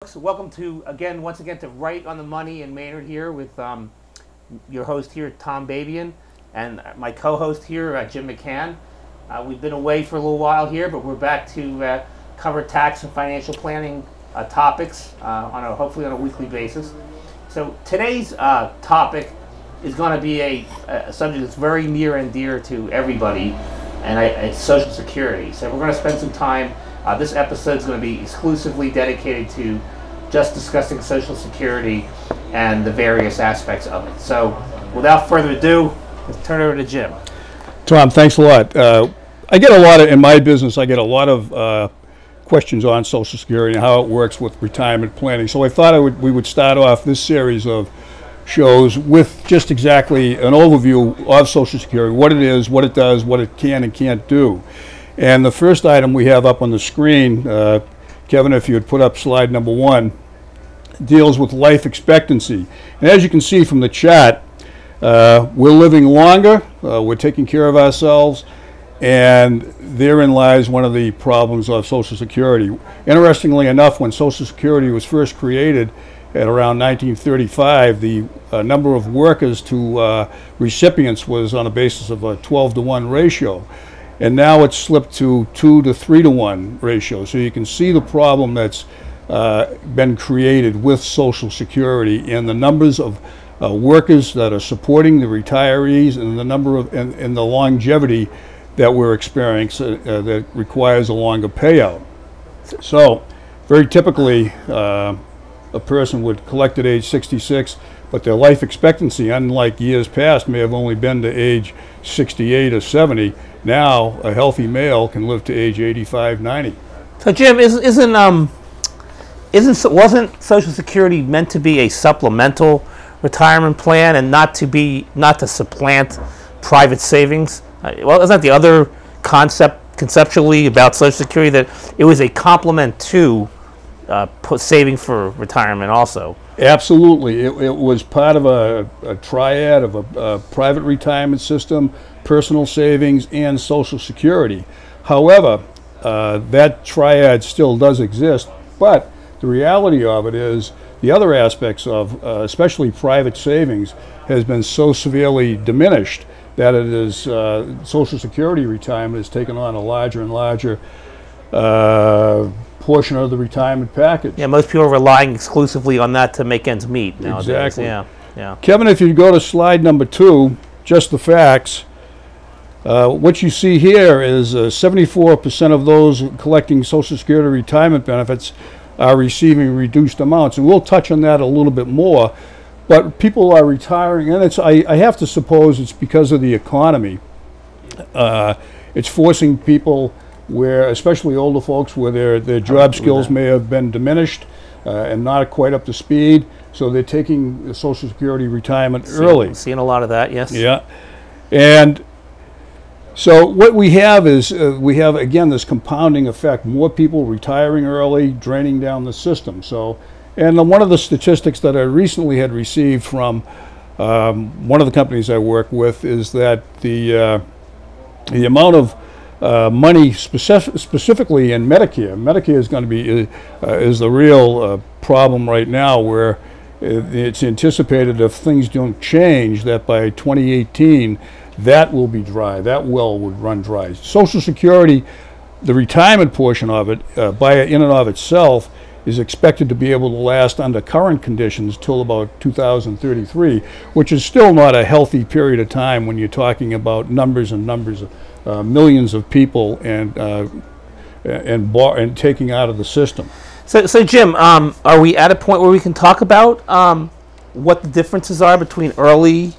So welcome to once again to Right on the Money in Maynard here with your host here, Tom Babaian, and my co-host here, Jim McCann. We've been away for a little while here, but we're back to cover tax and financial planning topics hopefully on a weekly basis. So today's topic is going to be a subject that's very near and dear to everybody, and it's Social Security. So we're going to spend some time. This episode is going to be exclusively dedicated to just discussing Social Security and the various aspects of it. So without further ado, let's turn it over to Jim. Tom, thanks a lot. I get a lot of, in my business, I get a lot of questions on Social Security and how it works with retirement planning. So I thought we would start off this series of shows with just exactly an overview of Social Security, what it is, what it does, what it can and can't do. And the first item we have up on the screen, Kevin, if you would put up slide number 1, deals with life expectancy. And as you can see from the chart, we're living longer, we're taking care of ourselves, and therein lies one of the problems of Social Security. Interestingly enough, when Social Security was first created at around 1935, the number of workers to recipients was on a basis of a 12-to-1 ratio. And now it's slipped to 2 to 3 to 1 ratio. So you can see the problem that's been created with Social Security and the numbers of workers that are supporting the retirees and the number of and the longevity that we're experiencing that requires a longer payout. So very typically a person would collect at age 66, but their life expectancy, unlike years past, may have only been to age 68 or 70. Now, a healthy male can live to age 85, 90. So, Jim, wasn't Social Security meant to be a supplemental retirement plan and not to supplant private savings? Well, isn't that the other conceptually about Social Security, that it was a complement to saving for retirement also? Absolutely. It was part of a triad of a private retirement system, personal savings, and Social Security. However, that triad still does exist, but the reality of it is the other aspects of especially private savings has been so severely diminished that it is Social Security retirement has taken on a larger and larger portion of the retirement package. Yeah, most people are relying exclusively on that to make ends meet nowadays. Exactly. Yeah. Kevin, if you go to slide number 2, just the facts. What you see here is 74% of those collecting Social Security retirement benefits are receiving reduced amounts, and we'll touch on that a little bit more. But people are retiring, and I have to suppose it's because of the economy. It's forcing people, where especially older folks, where their job skills may have been diminished and not quite up to speed, so they're taking Social Security retirement early. Seeing a lot of that, yes. Yeah, and so what we have is we have again this compounding effect: more people retiring early, draining down the system. So, and one of the statistics that I recently had received from one of the companies I work with is that the amount of money specifically in Medicare is going to be is the real problem right now, where it's anticipated if things don't change that by 2018 that will be dry, that well would run dry. Social Security, the retirement portion of it, in and of itself, is expected to be able to last under current conditions till about 2033, which is still not a healthy period of time when you're talking about numbers and numbers of millions of people and taking out of the system. So Jim, are we at a point where we can talk about what the differences are between early,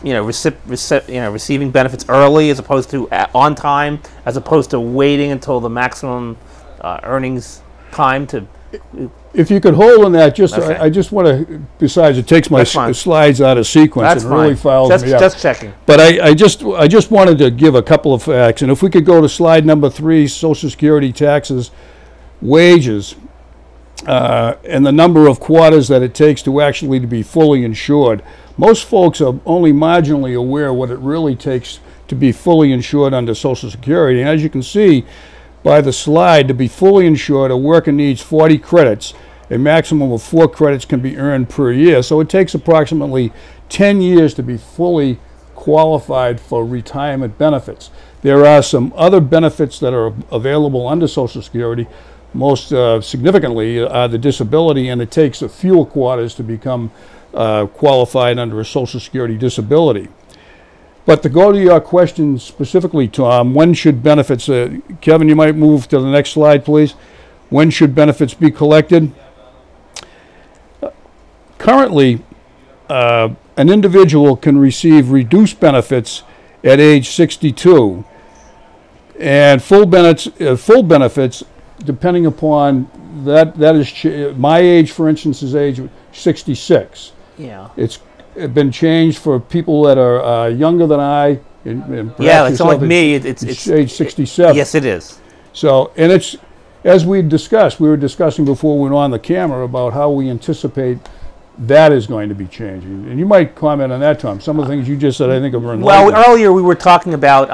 receiving benefits early as opposed to on time, as opposed to waiting until the maximum earnings time to? If you could hold on that, Okay. I just want to. Besides, it takes my slides out of sequence. That's and really fouls me up. Just checking. But I just wanted to give a couple of facts, and if we could go to slide number 3, Social Security taxes, wages, and the number of quarters that it takes to actually be fully insured. Most folks are only marginally aware what it really takes to be fully insured under Social Security. And as you can see by the slide, to be fully insured, a worker needs 40 credits a maximum of 4 credits can be earned per year. So it takes approximately 10 years to be fully qualified for retirement benefits. There are some other benefits that are available under Social Security. Most significantly the disability, and it takes a few quarters to become qualified under a Social Security disability. But to go to your question specifically, Tom, when should benefits, Kevin, you might move to the next slide, please. When should benefits be collected? Currently, an individual can receive reduced benefits at age 62, and full benefits, depending upon that is my age, for instance, is age 66. Yeah. It's been changed for people that are younger than I. And yeah, like someone like me, it's age 67. Yes, it is. So, and it's, as we were discussing before we went on the camera about how we anticipate that is going to be changing. And you might comment on that, Tom. Some of the things you just said, I think, are enlightening. Well, earlier we were talking about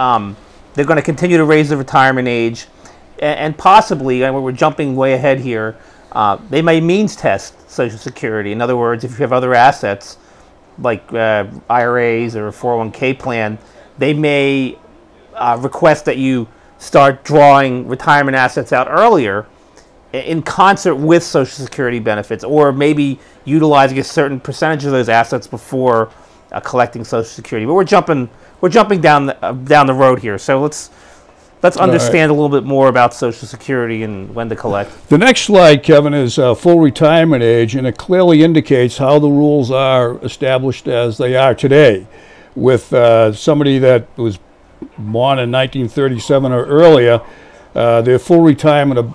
they're going to continue to raise the retirement age, and possibly, and we're jumping way ahead here, they may means test Social Security. In other words, if you have other assets, like IRAs or a 401k plan, they may request that you start drawing retirement assets out earlier in concert with Social Security benefits, or maybe utilizing a certain percentage of those assets before collecting Social Security. But we're jumping down the road here. So let's understand a little bit more about Social Security and when to collect. The next slide, Kevin, is full retirement age, and it clearly indicates how the rules are established as they are today. With somebody that was born in 1937 or earlier, their full retirement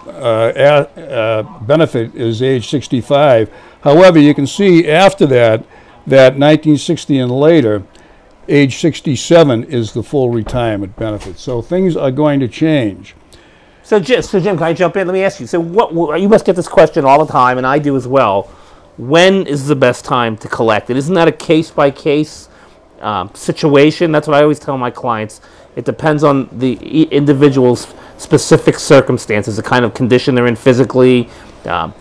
benefit is age 65. However, you can see after that 1960 and later, age 67 is the full retirement benefit. So things are going to change. So Jim, can I jump in? Let me ask you. So you must get this question all the time, and I do as well. When is the best time to collect it? Isn't that a case-by-case situation? That's what I always tell my clients. It depends on the individual's specific circumstances, the kind of condition they're in physically,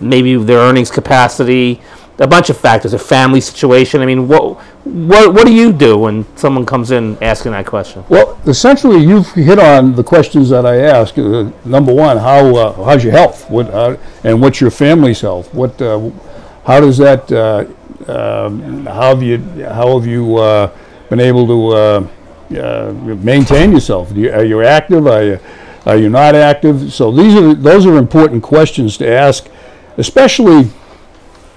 maybe their earnings capacity, a bunch of factors, a family situation. I mean, what do you do when someone comes in asking that question? Well, essentially, you've hit on the questions that I ask. Number one, how's your health? And what's your family's health? How does that? How have you been able to maintain yourself? Are you active? Are you not active? So those are important questions to ask, especially.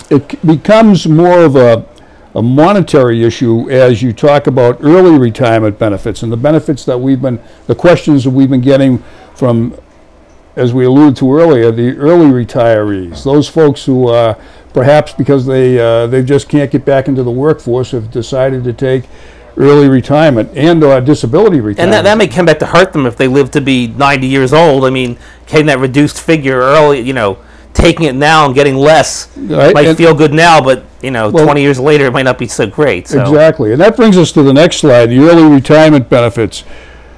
It becomes more of a monetary issue as you talk about early retirement benefits and the benefits that the questions that we've been getting from, as we alluded to earlier, the early retirees, those folks who perhaps because they just can't get back into the workforce have decided to take early retirement and or disability retirement. And that may come back to hurt them if they live to be 90 years old. I mean, getting that reduced figure early, taking it now and getting less might feel good now, but 20 years later it might not be so great. So. Exactly, and that brings us to the next slide, the early retirement benefits.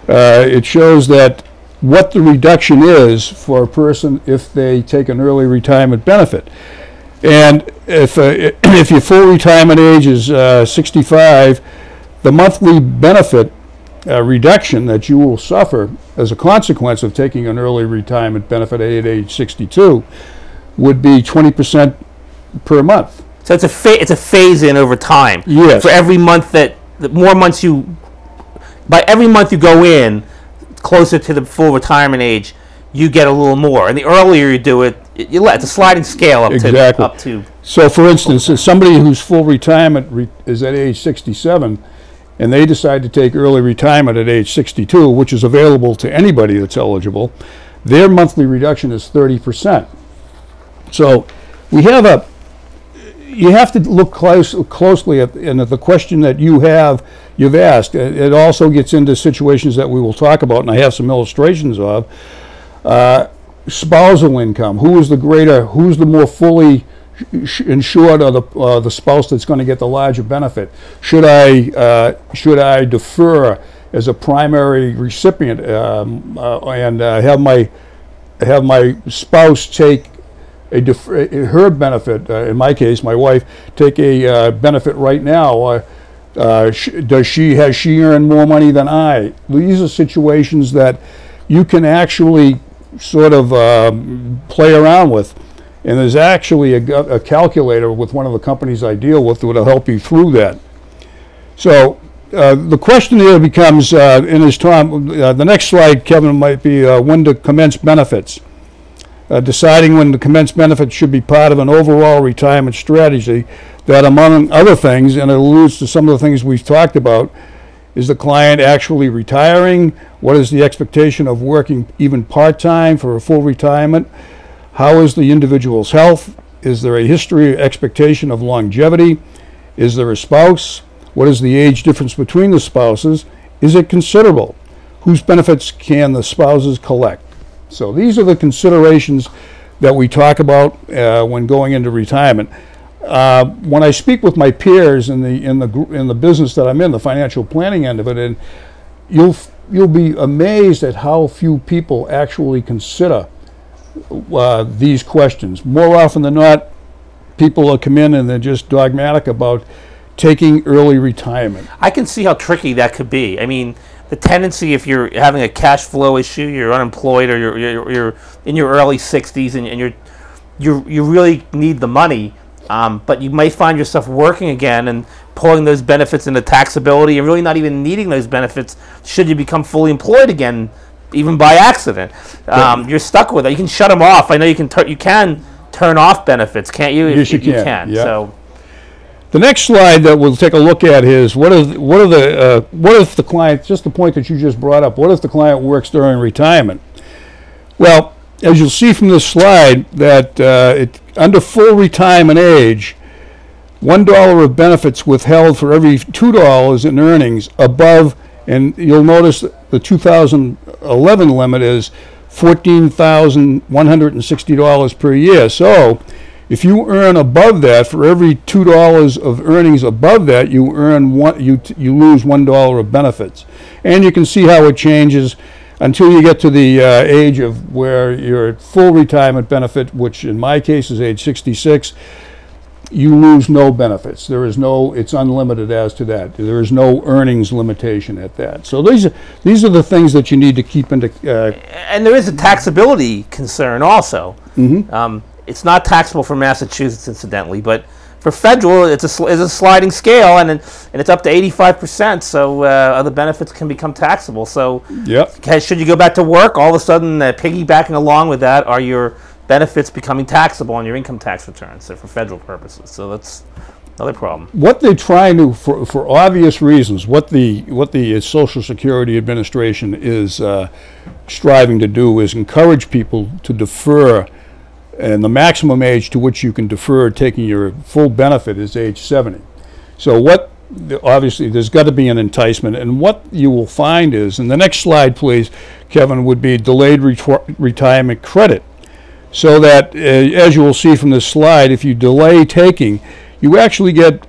It shows that what the reduction is for a person if they take an early retirement benefit. And if your full retirement age is 65, the monthly benefit reduction that you will suffer as a consequence of taking an early retirement benefit at age 62 would be 20% per month. So it's a phase in over time. Yes. For every month by every month you go in closer to the full retirement age, you get a little more. And the earlier you do it, it's a sliding scale up to. So for instance, if somebody whose full retirement is at age 67, and they decide to take early retirement at age 62, which is available to anybody that's eligible, their monthly reduction is 30%. So you have to look closely at the question that you've asked. It also gets into situations that we will talk about, and I have some illustrations of. Spousal income. Who's the more fully insured, or the spouse that's going to get the larger benefit? Should I defer as a primary recipient and have my spouse take her benefit, in my case, my wife, take a benefit right now. Has she earned more money than I? These are situations that you can actually sort of play around with. And there's actually a calculator with one of the companies I deal with that will help you through that. So the question here becomes, the next slide, Kevin, might be when to commence benefits. Deciding when to commence benefits should be part of an overall retirement strategy that, among other things, and it alludes to some of the things we've talked about, is the client actually retiring? What is the expectation of working even part-time for a full retirement? How is the individual's health? Is there a history or expectation of longevity? Is there a spouse? What is the age difference between the spouses? Is it considerable? Whose benefits can the spouses collect? So these are the considerations that we talk about when going into retirement. When I speak with my peers in the business that I'm in, the financial planning end of it, and you'll be amazed at how few people actually consider these questions. More often than not, people will come in and they're just dogmatic about taking early retirement. I can see how tricky that could be. I mean, the tendency, if you're having a cash flow issue, you're unemployed, or you're in your early 60s, and you really need the money, but you may find yourself working again and pulling those benefits into taxability, and really not even needing those benefits should you become fully employed again, even by accident. You're stuck with it. You can shut them off. I know you can turn off benefits, can't you? Yes, you can. Yep. So. The next slide that we'll take a look at is what if the client, just the point that you just brought up, what if the client works during retirement? Well, as you'll see from this slide, that under full retirement age, $1 of benefits withheld for every $2 in earnings above, and you'll notice the 2011 limit is $14,160 per year. So if you earn above that, for every $2 of earnings above that, you lose $1 of benefits. And you can see how it changes until you get to the age of where you're at full retirement benefit, which in my case is age 66. You lose no benefits. It's unlimited as to that. There is no earnings limitation at that. So these are the things that you need to keep into. And there is a taxability concern also. Mm-hmm. It's not taxable for Massachusetts, incidentally, but for federal, it's a sliding scale, and it's up to 85%. So other benefits can become taxable. So yep. Should you go back to work, all of a sudden, piggybacking along with that are your benefits becoming taxable on your income tax returns, so for federal purposes. So that's another problem. What they're trying to, for obvious reasons, what the Social Security Administration is striving to do is encourage people to defer, and the maximum age to which you can defer taking your full benefit is age 70. So obviously there's got to be an enticement, and what you will find is, and the next slide please, Kevin, would be delayed retirement credit. So that, as you will see from this slide, if you delay taking, you actually get,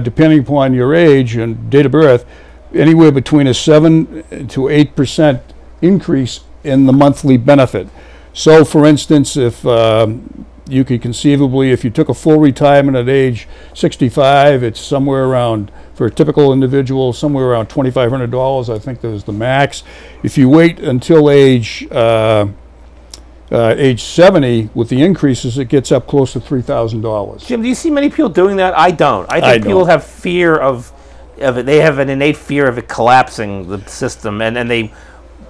depending upon your age and date of birth, anywhere between a 7 to 8% increase in the monthly benefit. So, for instance, if you could conceivably, if you took a full retirement at age 65, it's somewhere around, for a typical individual, somewhere around $2,500. I think that was the max. If you wait until age 70, with the increases, it gets up close to $3,000. Jim, do you see many people doing that? I don't. I think people have fear of it. They have an innate fear of it collapsing, the system, and they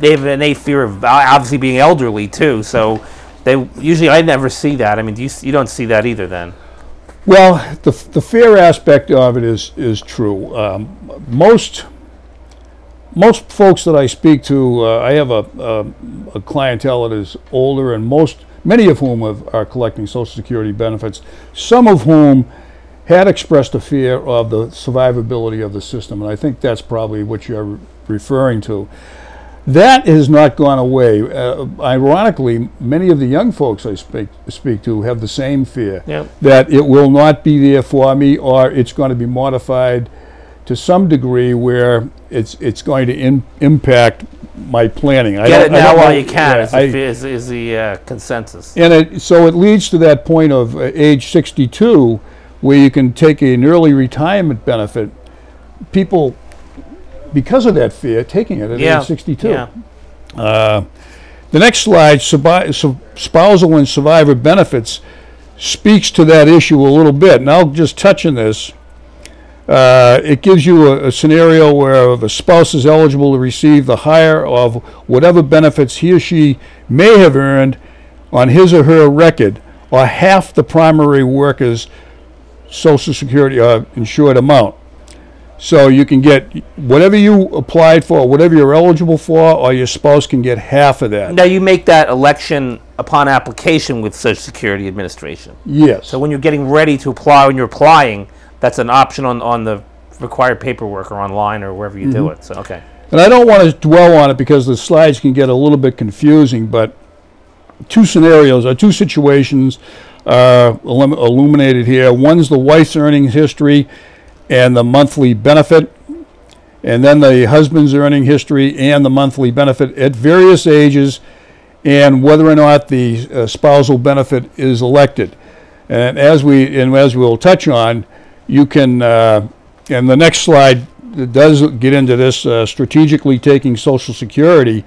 have an innate fear of obviously being elderly too. So I never see that. I mean, you don't see that either then? Well, the fear aspect of it is true. Most folks that I speak to, I have a clientele that is older, and many of whom are collecting Social Security benefits, some of whom had expressed a fear of the survivability of the system, and I think that's probably what you're referring to. That has not gone away. Ironically, many of the young folks I speak to have the same fear, yep. that it will not be there for me, or it's going to be modified to some degree where it's going to impact my planning. Get it now while you can yeah, is the consensus. And so it leads to that point of age 62, where you can take an early retirement benefit. People, because of that fear, taking it at age 62. Yeah. The next slide, spousal and survivor benefits, speaks to that issue a little bit. And I'll just touch on this. It gives you a scenario where the spouse is eligible to receive the higher of whatever benefits he or she may have earned on his or her record, or half the primary worker's Social Security insured amount. So you can get whatever you applied for, whatever you're eligible for, or your spouse can get half of that. Now you make that election upon application with Social Security Administration. Yes. So when you're getting ready to apply, when you're applying, that's an option on the required paperwork or online or wherever you do it. So okay. And I don't want to dwell on it because the slides can get a little bit confusing, but two scenarios or two situations illuminated here. One's the wife's earnings history and the monthly benefit, and then the husband's earning history and the monthly benefit at various ages, and whether or not the spousal benefit is elected. And as we'll touch on, you can, and the next slide does get into this, strategically taking Social Security.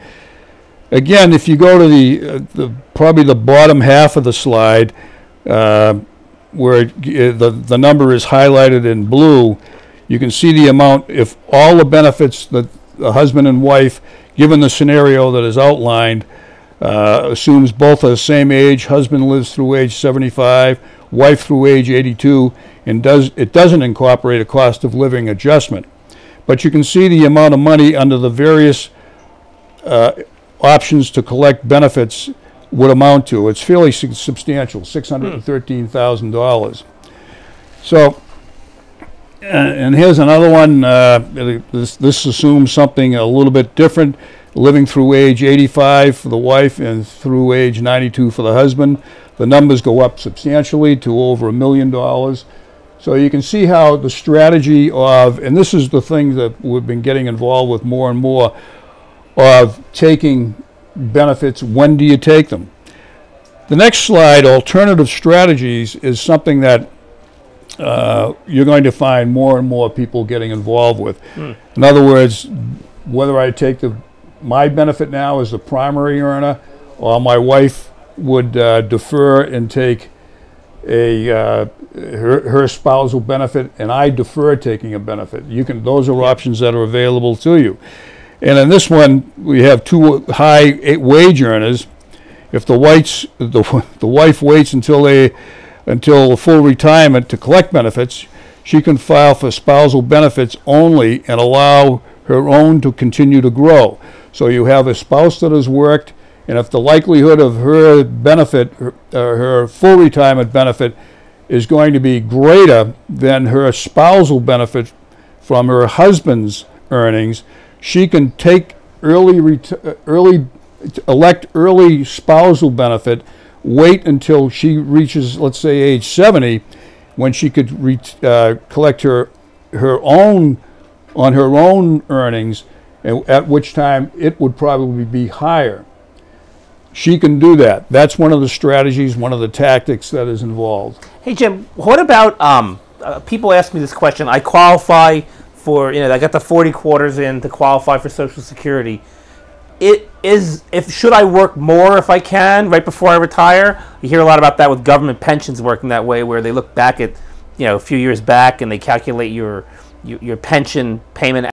Again, if you go to the probably the bottom half of the slide, where the number is highlighted in blue, you can see the amount. If all the benefits that the husband and wife, given the scenario that is outlined, assumes both are the same age, husband lives through age 75, wife through age 82, and it doesn't incorporate a cost of living adjustment. But you can see the amount of money under the various options to collect benefits would amount to. It's fairly substantial, $613,000. So, and here's another one. This assumes something a little bit different. Living through age 85 for the wife and through age 92 for the husband. The numbers go up substantially to over $1 million. So you can see how the strategy of, and this is the thing that we've been getting involved with more and more, of taking benefits. When do you take them? The next slide, alternative strategies, is something that you're going to find more and more people getting involved with. In other words, whether I take my benefit now as the primary earner, or my wife would defer and take her spousal benefit, and I defer taking a benefit. Those are options that are available to you. And in this one, we have two high wage earners. If the wife waits until full retirement to collect benefits, she can file for spousal benefits only and allow her own to continue to grow. So you have a spouse that has worked, and if the likelihood of her benefit, her full retirement benefit, is going to be greater than her spousal benefit from her husband's earnings, she can take elect early spousal benefit, wait until she reaches, let's say, age 70, when she could collect her own earnings, at which time it would probably be higher. She can do that. That's one of the strategies, one of the tactics that is involved. Hey Jim, what about people ask me this question? I qualify for, I got the 40 quarters in to qualify for Social Security. Should I work more if I can right before I retire? You hear a lot about that with government pensions working that way, where they look back at a few years back and they calculate your pension payment